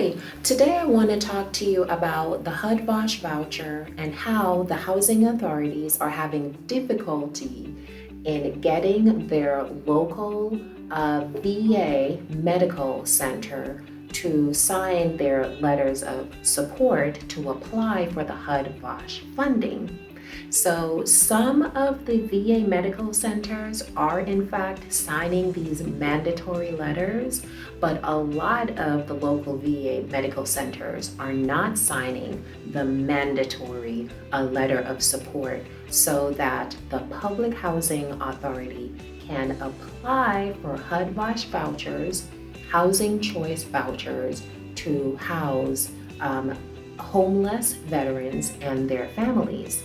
Hi, today I want to talk to you about the HUD VASH voucher and how the housing authorities are having difficulty in getting their local VA medical center to sign their letters of support to apply for the HUD VASH funding. So some of the VA medical centers are in fact signing these mandatory letters, but a lot of the local VA medical centers are not signing the mandatory letter of support so that the Public Housing Authority can apply for HUD VASH vouchers, housing choice vouchers to house homeless veterans and their families.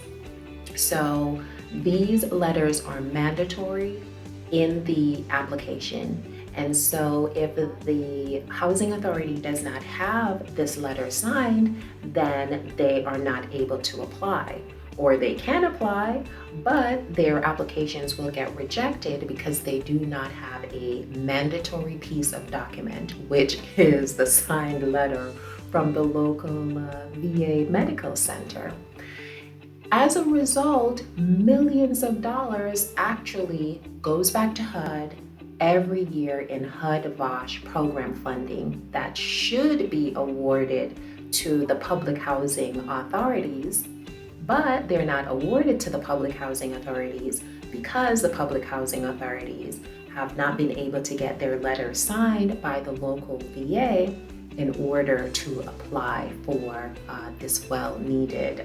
So these letters are mandatory in the application. And so if the housing authority does not have this letter signed, then they are not able to apply. Or they can apply, but their applications will get rejected because they do not have a mandatory piece of document, which is the signed letter from the local VA medical center. As a result, millions of dollars actually goes back to HUD every year in HUD VASH program funding that should be awarded to the public housing authorities, but they're not awarded to the public housing authorities because the public housing authorities have not been able to get their letter signed by the local VA in order to apply for this well-needed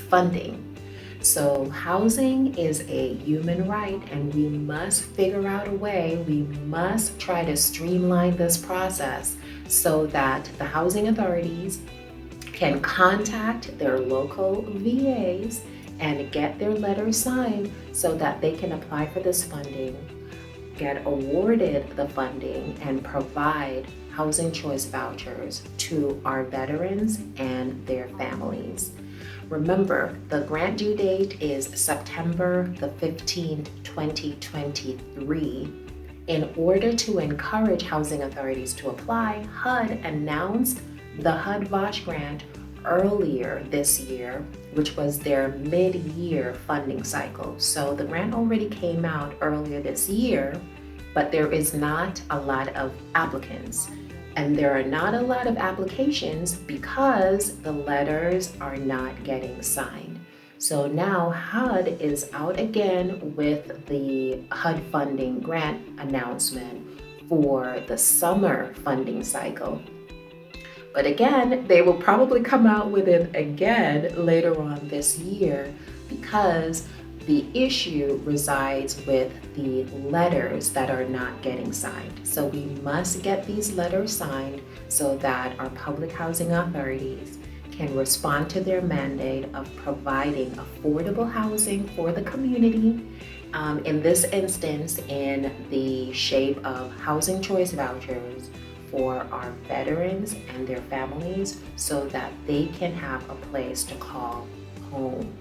funding. So housing is a human right, and we must figure out a way, we must try to streamline this process so that the housing authorities can contact their local VAs and get their letters signed so that they can apply for this funding, get awarded the funding, and provide housing choice vouchers to our veterans and their families. Remember, the grant due date is September the 15th, 2023. In order to encourage housing authorities to apply, HUD announced the HUD VASH grant earlier this year, which was their mid-year funding cycle. So the grant already came out earlier this year, but there is not a lot of applicants. And there are not a lot of applications because the letters are not getting signed. So now HUD is out again with the HUD funding grant announcement for the summer funding cycle. But again, they will probably come out with it again later on this year because the issue resides with the letters that are not getting signed. So we must get these letters signed so that our public housing authorities can respond to their mandate of providing affordable housing for the community, in this instance in the shape of housing choice vouchers for our veterans and their families so that they can have a place to call home.